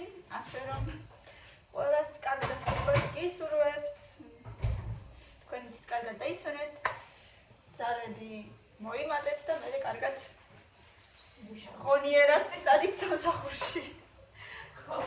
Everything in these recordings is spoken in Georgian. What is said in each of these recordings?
წინ, ასე რომ ყველას კარგ დასაწყებას გისურვებთ. თქვენიც კარგად დაისვენეთ, ძალები მოიმატეთ და მერე კარგად ღონიერად წადით სამსახურში. ხო.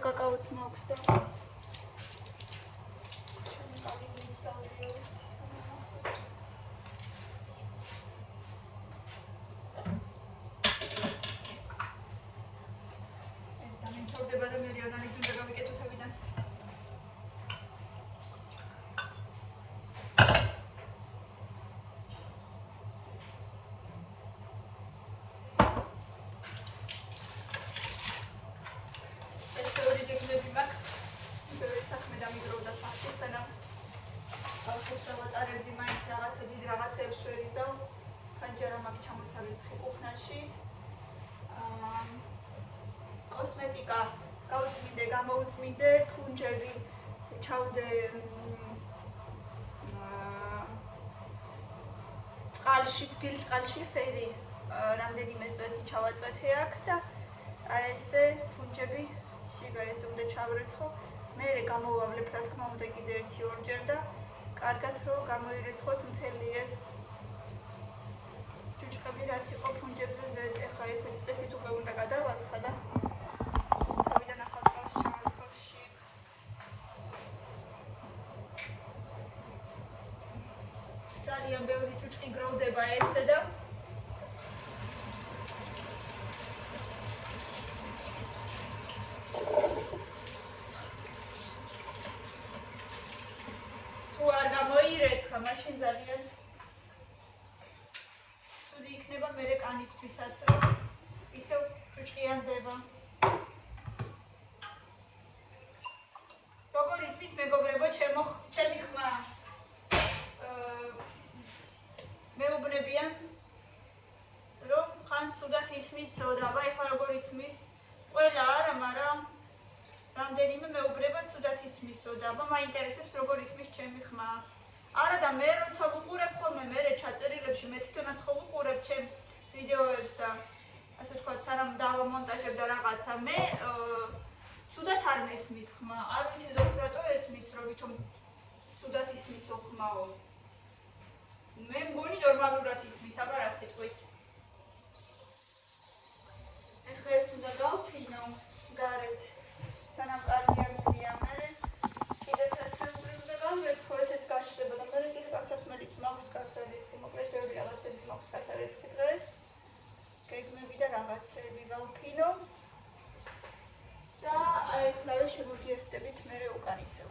Kakao smokes da. Kosmetika, გავწმინდე, გამოუწმინდე, ფუნჯები, ჩავდე წყალში, თბილ წყალში ფერი, რამდენიმე წვეთი ჩავაწვეთე აქ და აი ესე ფუნჯები შიგა ესე უნდა ჩავრეცხო. მერე გამოვავლებ, რა თქმა უნდა, კიდე 1-2 ჯერ და კარგად რომ გამოირეცხოს მთელი ეს ჭუჭყები რაც იყო ფუნჯებზე ზედ. ეხლა ესეც წესით უკვე უნდა გადავასხა და ძალიან ბევრი ჭუჭყი გროვდება ესე და თუ არ გამოირეცხა, მაშინ ძალიან ცუდი იქნება მერე კანისთვისაც, რომ ისევ ჭუჭყიანდება. როგორ ისმის მეგობრებო ჩემი ხმა? მეუბნებიან რომ ხან სულად ისმის სოდავა, ეხლა როგორ ისმის? ყველა არა, მაგრამ რამდენიმე მეუბნება სულად ისმის სოდავა. მაინტერესებს როგორ ისმის ჩემი ხმა. არა და მე როცა ვუყურებ ხოლმე მერე ჩაწერილებში, მე თვითონაც ხო ვუყურებ ჩემ ვიდეოებს და ასე ვთქვათ, სანამ დავამონტაჟებ და რაღაცა, მე სუდად არ მესმის ხმა. არ ვიცი ზოგს რატო ესმის, რომ ვითომ სუდად ისმისო ხმაო. მე მგონი ნორმალურად ისმის, აბა რა სიტყვით. ეხლა ეს უნდა გავფინო გარეთ, სანამ კარგი არ მიდია, მერე კიდე თეთრებული უნდა გავვერცხო, ესეც გაშლება და მერე კიდე განსაცმელიც მაქვს გასარეცხი, მოკლედ ბევრი რაღაცები მაქვს გასარეცხი დღეს. გეგმები და რაღაცები გავფინო და აი ეხლა რომ შემოგიერთდებით მერე უკან ისევ.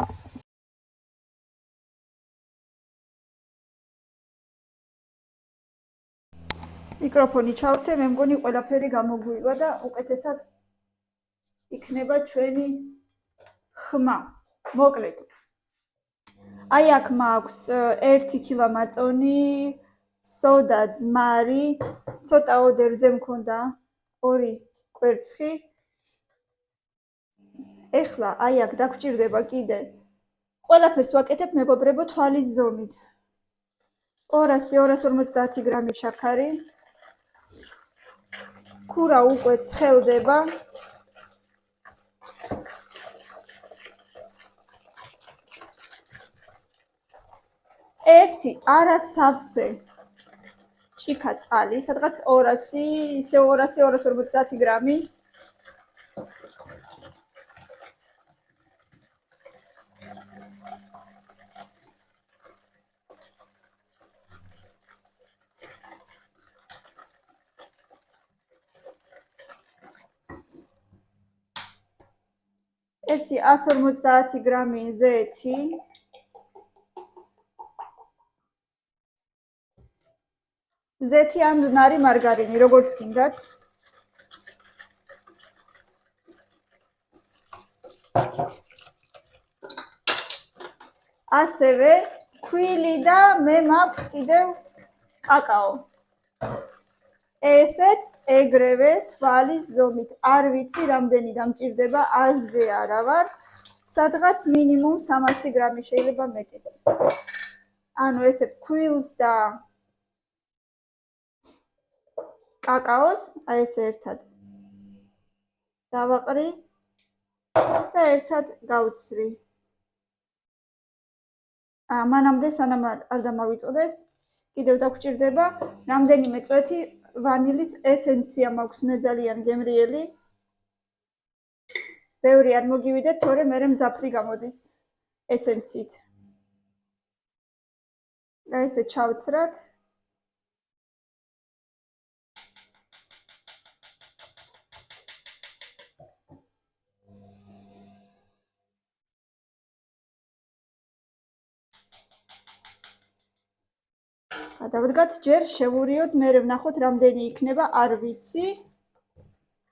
მიკროფონი ჩავრთე, მე მგონი ყველაფერი გამოგვივა და უკეთესად იქნება ჩვენი ხმა. მოკლედ. აი აქ მაქვს 1 კილო მაწონი, სოდა, ძმარი, ცოტა ოდერზე მქონდა 2 კვერცხი. ეხლა აი აქ დაგჭირდება კიდე. ყველაფერს ვაკეთებ მეგობრებო თვალის ზომით. 200-250 გრამი შაქარი. ქურა უკვე ცხელდება. ერთი არასავსე ჭიქა წყალი, სადღაც 200, ისე 200-250 გრამი. ერთი 150 გრამი ზეთი. ზეთი ან მდნარი მარგარინი, როგორც გინდათ. ასევე ქვილი და მე მაქვს კიდევ კაკაო. ესეც ეგრევე თვალის ზომით. არ ვიცი რამდენი დამჭირდება, აზზე არა ვარ. სადღაც მინიმუმ 300 გრამი შეიძლება მეტიც. ანუ ესე ქვილს და კაკაოს აი ეს ერთად დავაყრი და ერთად გავცრი. მანამდე სანამ არ დამავიწყდეს, კიდევ დაგჭირდება რამდენიმე წვეთი ვანილის ესენცია მაქვს მე ძალიან გემრიელი. ბევრი არ მოგივიდეთ, თორემ მე მძაფრი გამოდის ესენციით. და ესე ჩავცრათ. გადავდგათ, ჯერ შევურიოთ, მე ვნახოთ რამდენი იქნება, არ ვიცი.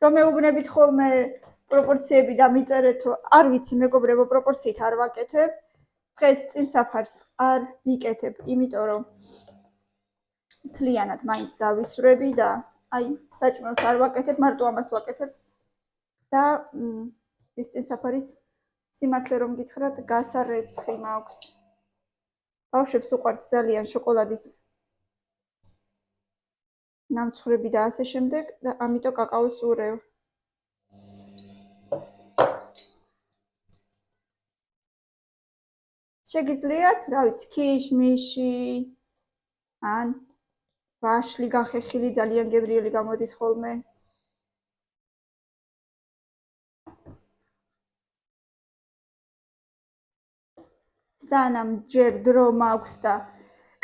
რომ მეუბნებით ხოლმე პროპორციები დამიწერეთო, არ ვიცი მეგობრებო, პროპორციით არ ვაკეთებ. დღეს წინსაფარს არ ვიკეთებ, იმიტომ რომ მთლიანად მაინც დავისვრები და აი საჭმელს არ ვაკეთებ, მარტო ამას ვაკეთებ. და ის წინსაფარიც სიმართლე რომ გითხრათ, გასარეცხი მაქვს. ბავშვებს უყვართ ძალიან შოკოლადის ნამცხრები და ასე შემდეგ და ამიტომ კაკაოს ურევ. შეგიძლიათ, რა ვიცი, ქიშმიში ან ვაშლი გახეხილი ძალიან გემრიელი გამოდის ხოლმე. სანამ ჯერ დრო მაქვს და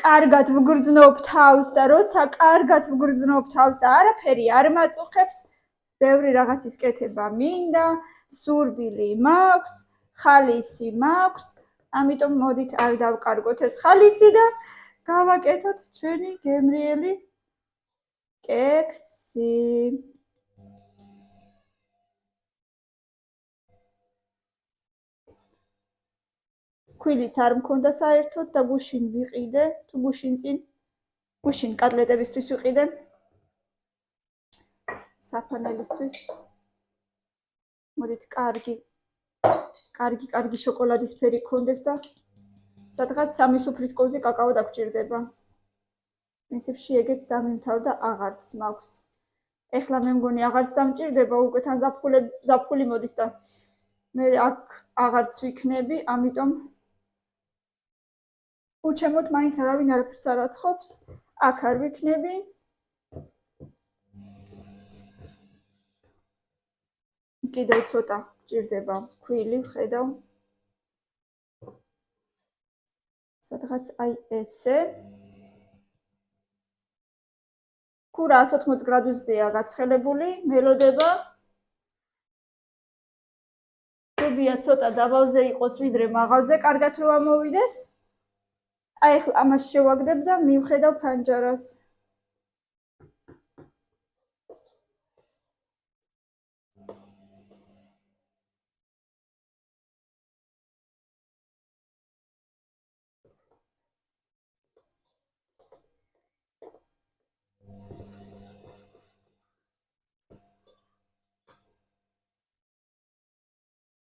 კარგად ვგრძნობ თავს და როცა კარგად ვგრძნობ თავს და არაფერი არ მაწუხებს, ბევრი რაღაცის კეთება მინდა, სურბილი მაქვს, ხალისი მაქვს, ამიტომ მოდით არ დავკარგოთ ეს ხალისი და გავაკეთოთ ჩვენი გემრიელი კექსი. ქვილიც არ მქონდა საერთოდ და გუშინ ვიყიდე, თუ გუშინ კატლეტებისთვის ვიყიდე. საფანელისთვის. მოდით კარგი შოკოლადის ფერი გქონდეს და სადღაც 3 სუფრის კოვზი კაკაო დაგჭირდება. პრინციპში ეგეც დამიმთავრდა, აღარც მაქვს. ეხლა მე მგონი აღარც დამჭირდება, უკვე თან ზაფხული მოდის და მე აქ აღარც ვიქნები, ამიტომ უჩემოთ მაინც არავინ არაფერს არ აცხობს, აქ არ ვიქნები. კიდევ ცოტა გჭირდება ქვილი, ვხედავ. სადღაც აი ესე. ქურა 180 გრადუსზეა გაცხელებული, მელოდება. შუბია ცოტა დაბალზე იყოს, ვიდრე მაღალზე, კარგად რო ამოვიდეს. აი ახლა ამას შევაგდებ და მივხედავ ფანჯარას.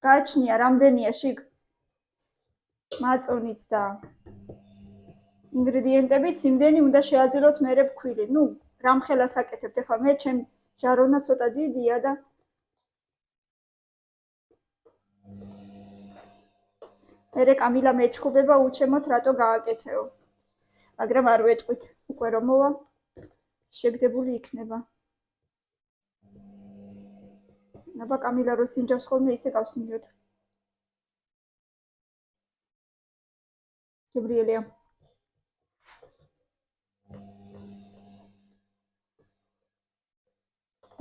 გააჩნია რამდენია შიგ მაწონიც და ინგრედიენტებიც იმდენი უნდა შეაზროთ მერე ფქვილი. ნუ რამ ხელას აკეთებთ ახლა მე ჩემ ჟარონა ცოტა დიდია და მერე კამილა მეჩხუბება უჩემოთ რატო გააკეთეო. მაგრამ არ ვეტყვით, უკვე რომ მოვა შეგდებული იქნება. აბა კამილა რო სინჯავს ხოლმე ისე გავსინჯოთ. გებრიელია.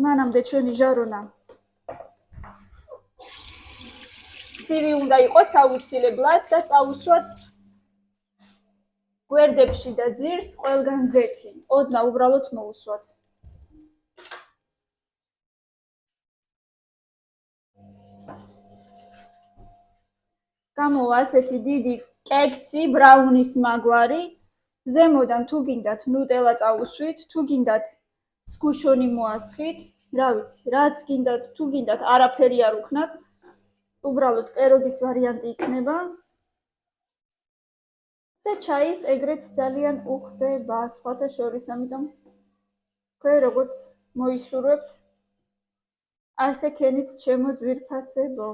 მანამდე ჩვენი ჟარონა ცივი უნდა იყოს აუცილებლად და წავუსვათ გვერდებში და ძირს ყველგან ზეთი. ოდნა უბრალოდ მოусვათ. გამოვა ასეთი დიდი კექსი, ბრაუნის მაგვარი. ზემოდან თუ გინდათ ნუტელა წაუსვით, თუ გინდათ სკუშონი მოასხით, რა ვიცი, რაც გინდათ, თუ გინდათ არაფერი არ უქნათ. უბრალოდ პეროგის ვარიანტი იქნება. და ჩაის ეგრეთ ძალიან უხდება სხვათა შორის, ამიტომ თქვენ როგორც მოისურვებთ, ასე ქენით ჩემო ძვირფასებო.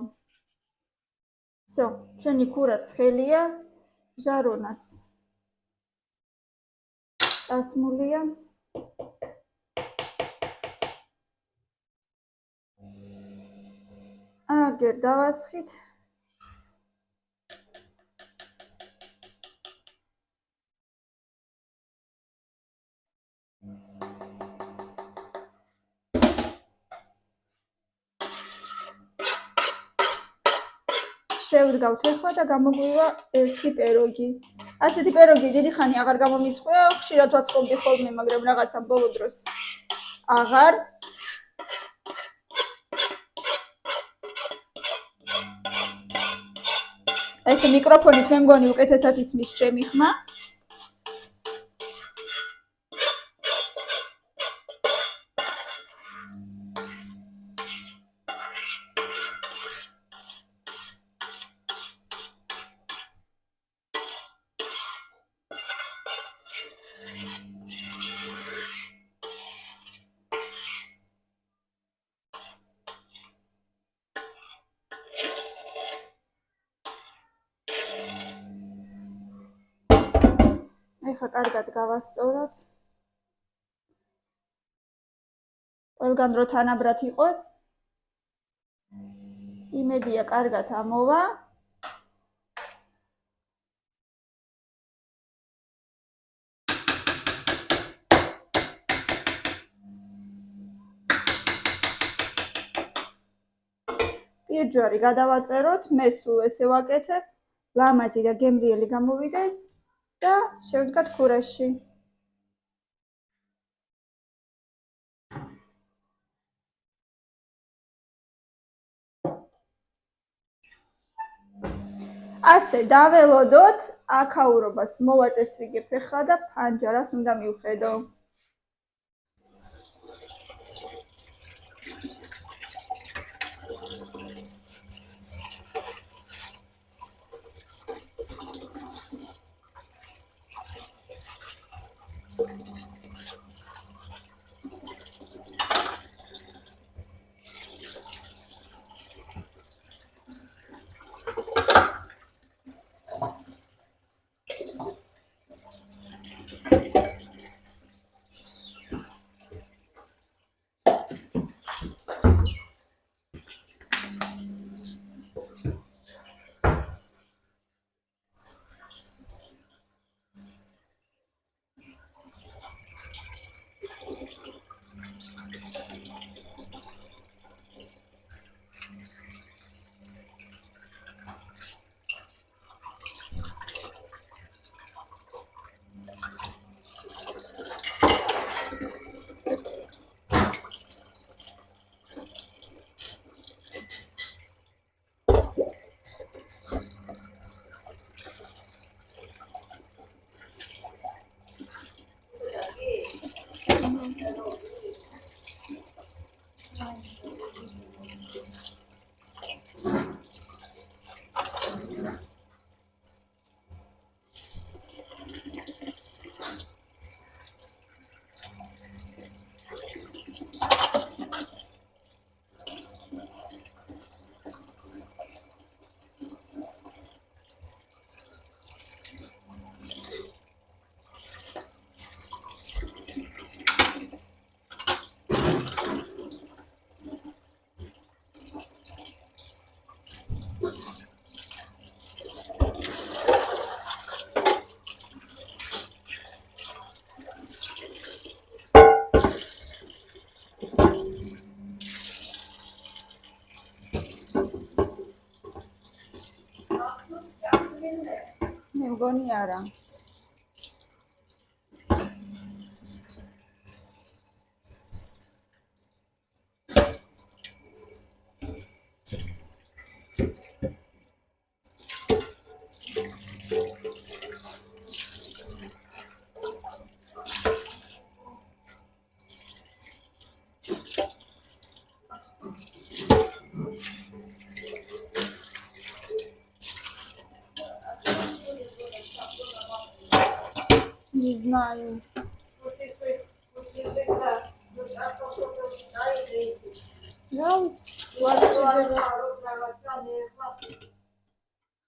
So, ჩვენი ქურა ცხელია, ჟარონაც წასმულია. აგერ დავასხით. შევდგავთ ახლა და გამოგვივა ერთი პეროგი. ასეთი პეროგი დიდი ხანი აღარ გამომიწყია, ხშირად ვაწყობდი ხოლმე, მაგრამ რაღაცა ბოლო დროს აღარ. ეს მიკროფონით მე მგონი უკეთესად ისმის ჩემი ხმა. ეხლა კარგად გავასწოროთ. ყველგან რო თანაბრად იყოს. იმედია კარგად ამოვა. პირჯვარი გადავაწეროთ, მე სულ ესე ვაკეთებ, ლამაზი და გემრიელი გამოვიდეს. და შევდგათ ქურაში. ასე დაველოდოთ, აქაურობას მოვაწესრიგებ ახლა და ფანჯარას უნდა მივხედო. მგონი არა. Не знаю.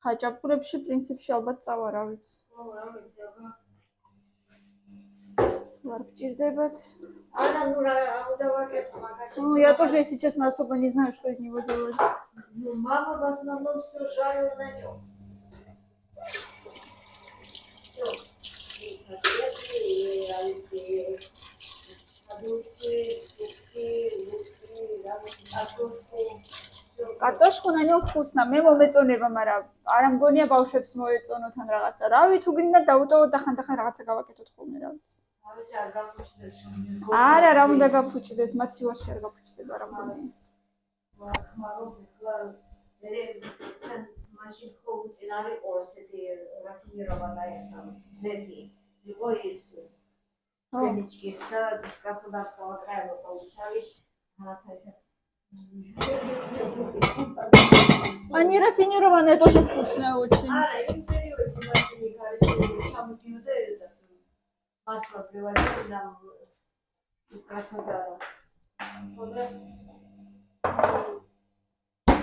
ხაჭაპურებში პრინციპში ალბათ წავა, რა ვიცი. Вар гჭირდებათ. Ну, я тоже, если честно, особо не знаю, что из него делать. Ну, мама в основном все жарила на нем. Все. И котлеты, и оливье, продукты, картошку. Картошку на нем вкусно. მე მომეწონება, მაგრამ არ ამგონია ბავშვებს მოეწონოთან რაღაცა. რავი, თუ გინდა დავუტოვოთ და ხანდახან რაღაცა გავაკეთოთ ხოლმე, რა ვიცი. არა, რა უნდა გაფუჭდეს, მაცი ვარში არ გაფუჭდება რა მგონია. მაშინ ხო უწინ არ იყო ესეთი რაფინიროვანი ესა ზეთი იყო ის თემიჩკის და გასდაფა ტრაილო получались Они рафинированные тоже вкусные очень. არა იმ პერიოდში მაშინ იქ არის ჩამოდიოდა ეს მასლა привозили нам из Краснодара.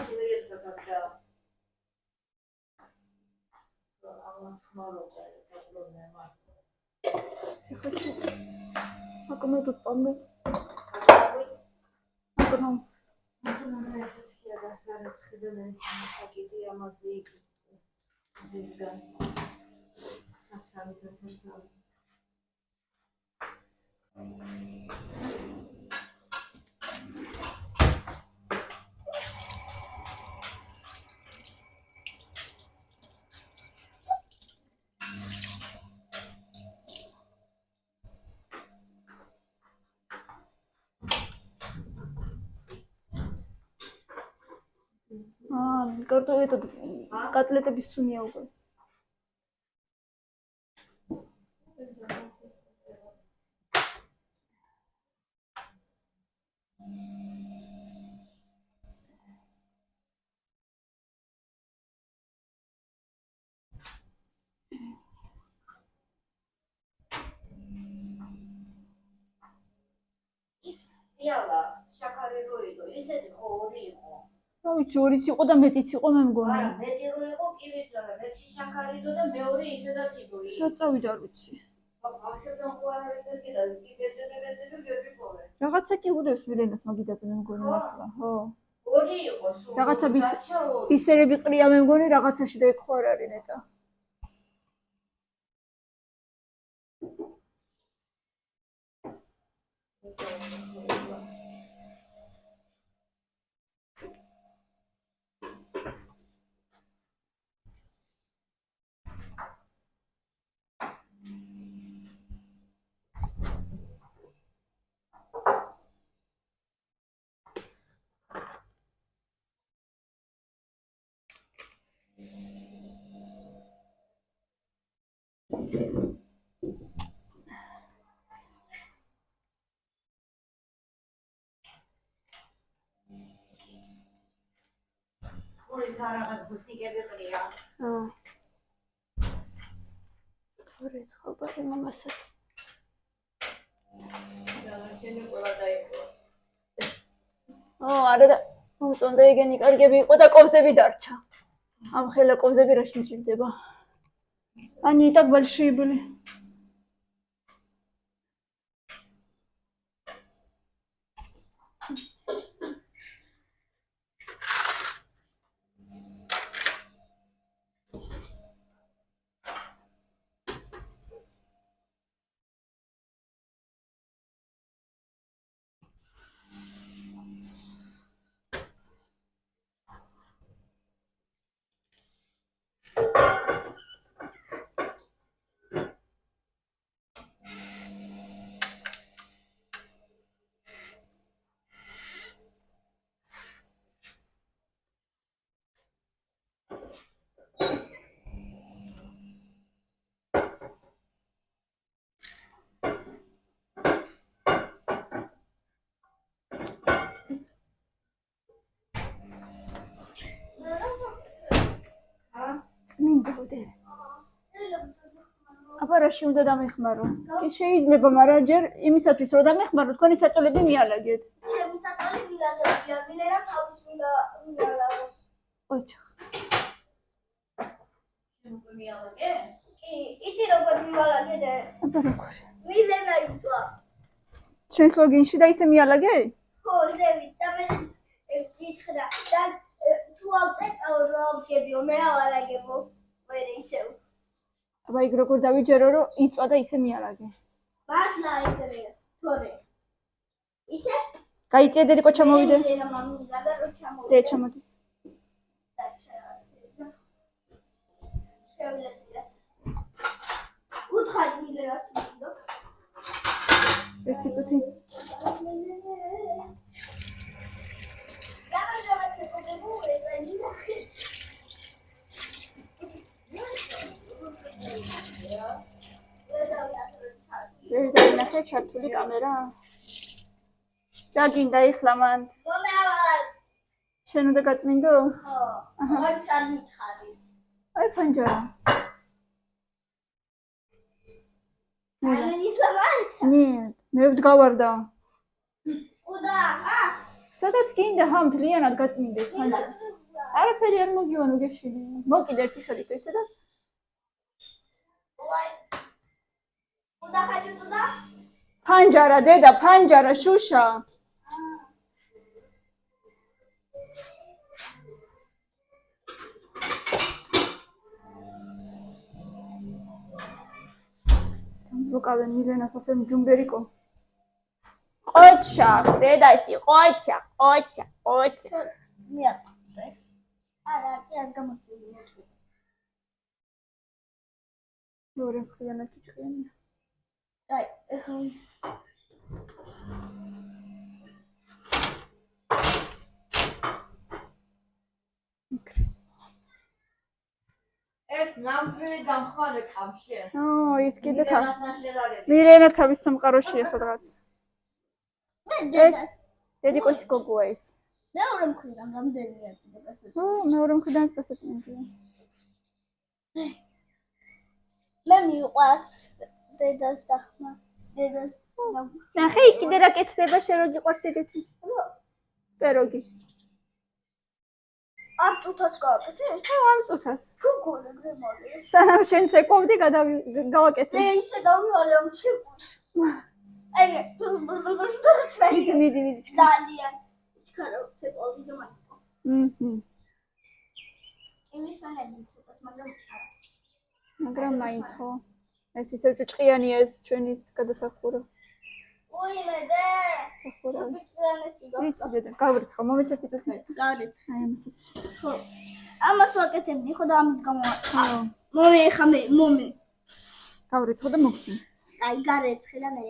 Человек когда Я хочу. А кому тут помыть? Кому? Этот котлеты без сумея уже. Яла, шакари როიდო, ისეთი ხო ორი იყო. რა ვიცი, ორიც იყო და მეტიც იყო მე მგონი. არა, მეტი რო იყო, კი ვიცი, მაგრამ ერთი შაქარიდო და მეორე ისედაც იყო. საწავიდა არ ვიცი. ბავშვებთან ხო არ არის ერთი და კი ბეძებები გეპიკოვე. რაღაცა კი უდევს ვირენას მაგიდაზე მე მგონი მართლა, ხო. ორი იყო სულ. რაღაცა ბისერები ყრია მე მგონი რაღაცაში და ეგ ხო არ არის ნეტა. რაღაც ბუსიკები ყრია. ორი ცხობარი მამასაც. შენი ყველა დაიყო. არა და მომწონდა ეგენი კარგები იყო და ковзები დარჩა. ამ ხელა ковзები რა შეჭირდება? Они и так большие были. მინდოდა. აბა რაში უნდა დამეხმარო? კი შეიძლება, მაგრამ ჯერ იმისათვის რომ დამეხმარო, თქვენი საწოლები მიალაგეთ. ჩემი საწოლი მიალაგებია, მილენა თავის მიალაგოს. ოჩა. უკვე მიალაგე? კი, იცი როგორ მიალაგე? აბა როგორ? მილენა იწვა. ჩვენს ლოგინში და ისე მიალაგე? ხო, ზევით და მე ვიქრა და თუ ავწეტავ რომ გებიო, მე ავალაგებო. მე ისევ. აბა იქ როგორ დავიჯერო რომ იწვა და ისე მიალაგე. მართლა ეგრეა, თორე. ისე? გაიწია დედიკო ჩამოვიდე. მილენა მამინდა და რო ჩამოვიდე. დე ჩამოდი. უთხარ მილენას მინდო. ერთი წუთი. დავინახე ჩართული კამერა. დაგინდა იხლა მან. შენ უნდა გაწმინდო? ხო. მაგ წარმითხარი. აი ფანჯარა. მე ისლამაიც. ნე, მე ვდგავარდა. უდა, სადაც გინდა ხა მთლიანად გაწმინდე ფანჯარა. არაფერი არ მოგივანო გეშილი. მოკიდე ერთი ხელით ესე და უდა ხაჭუ უდა? ფანჯარა დედა, ფანჯარა შუშა. რუკავენ მილენას ასე ჯუმბერიკო. ყოჩა, დედა ისი, ყოჩა. მიაყარე. არა, არ გამოწვია. მეორე მხრიდან ჭიჭყიანია. აი, ეხლა ეს ნამდვილი დამხმარე კავშირი. ის კიდე თა. მილენასთან შედარებით. მილენა თავის სამყაროშია სადღაც. მე ეს დედიკოსი გოგოა ეს. მეორე მხრიდან რამდენია კიდე? მეორე მხრიდანაც გასაწმინდია. მე მიყვარს დედას და ხმა. დედას. ნახე იქ კიდე რა კეთდება შენ რო გიყვარს ეგეთი. პეროგი. ამ წუთას გავაკეთე? ამ წუთას. გოგონა გემოლე. სანამ შენ წეკვავდი გავაკეთე. მე ისე დავივალე ამ ჩიპუს. აი, მიდი. ძალიან. ჩქარო, წეკვავდი და მაგიტო. იმის მაჰები ცოტას, მაგრამ არა. მაგრამ მაინც ხო. ეს ისევ ჭჭყიანია ეს ჩვენის გადასახურო. უიმედე. სახურავი. ჭჭყიანესი ვიცი დედა, გავრიცხო, მომეც ერთი წუთი. გავდეთ. აი ამასაც. ხო. ამას ვაკეთებდი ხო და ამის გამო. ხო. მომე ხა მე, მომე. გავრიცხო და მოგწინ. აი, გარეცხე და მე.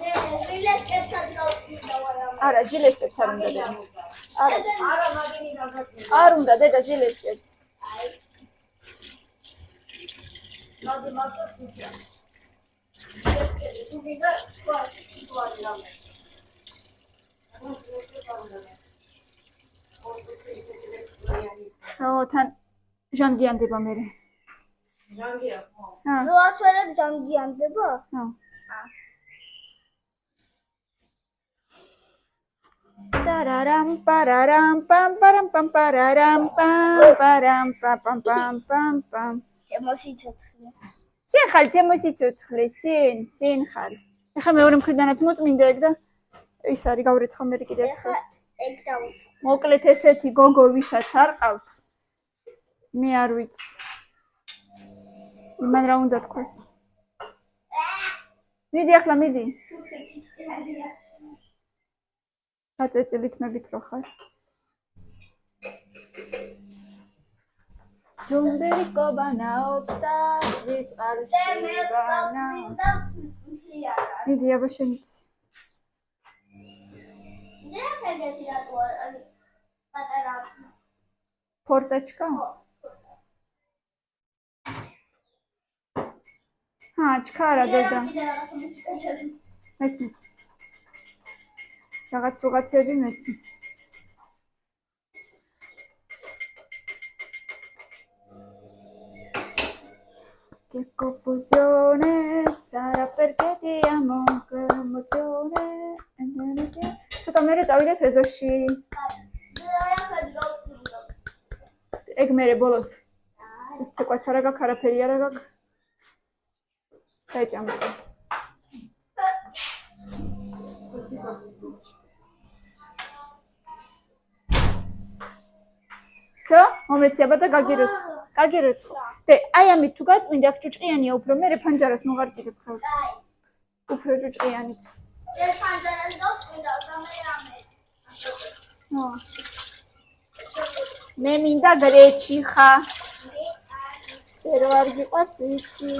დილეს კეთად გავწვიდა. არა, ჟილესკებს არ უნდა დედა. არა, არა, მაგინი დაგაწმინდა. არ უნდა დედა ჟილესკებს. აი, მაგ მარტო თუ გინდა თქვა რამე. თან ჟანგიანდება მე. ჟანგია ხო? რო ასველებ ჯანგიანდება? ხო. Tararam pararam pam param pam pararam pam param pam pam pam pam pam. ემოციცოცხლე. სენ ხარ ემოციცოცხლე, სენ ხარ. ეხლა მეორე მხრიდანაც მოწმინდა ეგ და ის არის გავრიცხო მე კიდე ერთხელ. ეგ დავუწყო. მოკლედ ესეთი გოგო ვისაც არ ყავს. მე არ ვიცი. იმან რა უნდა თქვას? მიდი ახლა მიდი. აწეწილით მებით რო ხარ. ჯუმბერიკო ბანაობს და ვიწყარში ბანა. მიდი აბა შენიც. მე ხეგეთი რატო არის პატარა ფორტაჩკა? ჩქარა დედა. მესმის. რაღაცები მესმის. Confusione sarà perché ti amo con emozione. ცოტა მერე წავიდეთ ეზოში. ეგ მერე ბოლოს. ეს ცეკვაც არა გაქვს, არაფერი არა გაქვს. დაიწი ამბობ. Всё, მომეციაბა და გაგიროცხო. და აი ამით თუ გაწმინდა აქ ჭუჭყიანია უფრო მე ფანჯარას მოღარტიდებ ხელს. უფრო ჭუჭყიანით. ეს ფანჯარას გაწმინდა რამე. მე მინდა გრეჩი ხა. შენ რო არ გიყვარს ვიცი.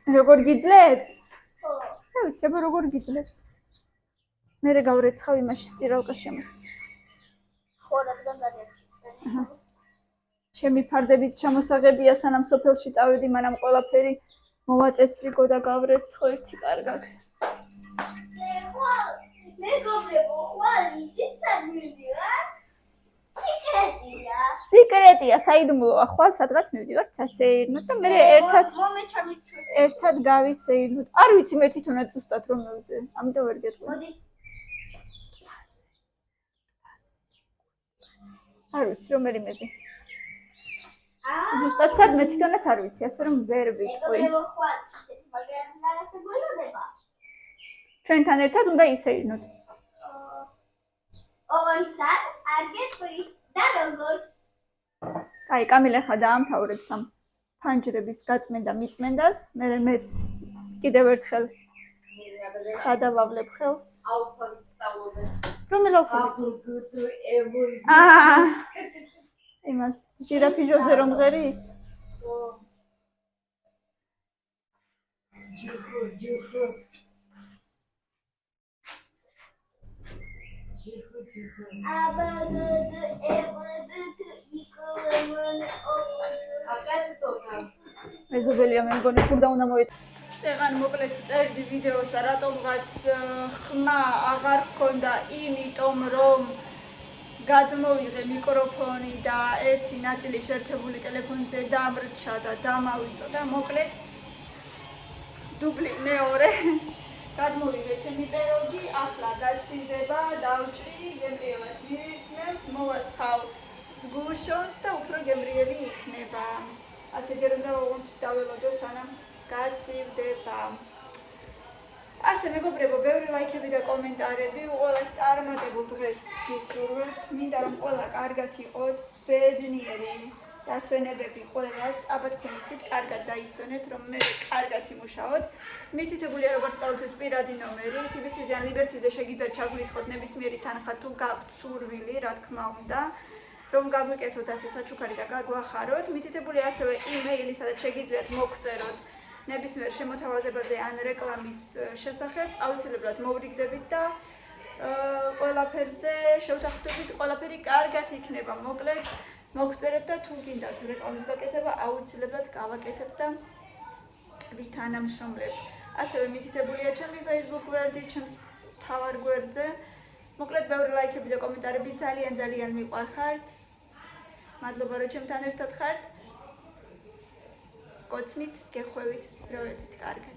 როგორ გიძლებს? რა ვიცი, აბა როგორ გიძლებს? მერე გავრეცხავ იმაში სტირალკაში ამასიც. ხო, რადგან გადაიხდა. ჩემი ფარდებით ჩამოსაღებია, სანამ სოფელში წავედი, მანამ ყველაფერი მოვაწესრიგო და გავრეცხო ერთი კარგად. მეგობრებო, ხვალ იცით სად მივდივარ? სიკრეტია, საიდუმლოა, ხვალ სადღაც მივდივართ სასეირნოდ და მე ერთად გავისეირნოთ. არ ვიცი მე თვითონაც ზუსტად რომ მივზე, ამიტომ ვერ გეტყვი. მოდი. არ ვიცი რომელი მეზე. ზუსტად სად მე თვითონაც არ ვიცი, ასე რომ ვერ ვიტყვი. მეგობრებო, ხვალ იცით, მაგრამ რაღაცა გველოდება. ჩვენთან ერთად უნდა ისეირნოთ. ოღონდ არ გეტყვი და როგორ? აი, კამილე ხა დაამთავრებს ამ ფანჯრების გაწმენდა მიწმენდას, მეც კიდევ ერთხელ გადავავლებ ხელს. ალფაბეტს სწავლობენ. რომელ ალფაბეტს? ემუზი. იმას ჟირაფი ჟოზე რომ ღერის? ჯიხუ. მეზობელია მე მგონი ხურდა უნდა მოვით. წეღან მოკლედ წერდი ვიდეოს და რატომღაც ხმა აღარ გქონდა, იმიტომ რომ გადმოვიღე მიკროფონი და ერთი ნაწილი შეერთებული ტელეფონზე დამრჩა და დამავიწო და მოკლედ დუბლი მეორე გადმოვიღე ჩემი პეროგი, ახლა გაცილდება, დავჭრი, გემრიელად მივირთმევთ, მოვასხავ ზგუშონს და უფრო გემრიელი იქნება. ასე ჯერ უნდა ოღონდ დაველოდო, სანამ გაცივდება. ასე მეგობრებო, ბევრი ლაიქები და კომენტარები, ყველას წარმატებულ დღეს გისურვებთ. მინდა რომ ყველა კარგად იყოთ, ბედნიერი დასვენებები ყველას, აბა თქვენ იცით, კარგად დაისვენეთ, რომ მე კარგად იმუშაოთ. მითითებულია როგორც ყოველთვის პირადი ნომერი, TBC-ზე ან Liberty-ზე შეგიძლიათ ჩაგვირიცხოთ ნებისმიერი თანხა თუ გაქვთ სურვილი, რა თქმა უნდა, რომ გაგვიკეთოთ ასე საჩუქარი და გაგვახაროთ. მითითებულია ასევე email-ი, სადაც შეგიძლიათ მოგწეროთ ნებისმიერ შემოთავაზებაზე ან რეკლამის შესახებ, აუცილებლად მოვრიგდებით და ყველაფერზე შევთანხმდებით, ყველაფერი კარგად იქნება. მოკლედ მოგწერეთ და თუ გინდათ რეკლამის გაკეთება, აუცილებლად გავაკეთებ და ვითანამშრომლებთ. ასევე მითითებულია ჩემი Facebook გვერდი, ჩემს მთავარ გვერდზე. მოკლედ ბევრი ლაიქები და კომენტარები ძალიან მიყვარხართ. მადლობა რომ ჩემთან ერთად ხართ. გოცნით, გეხვევით, დროებით, კარგად.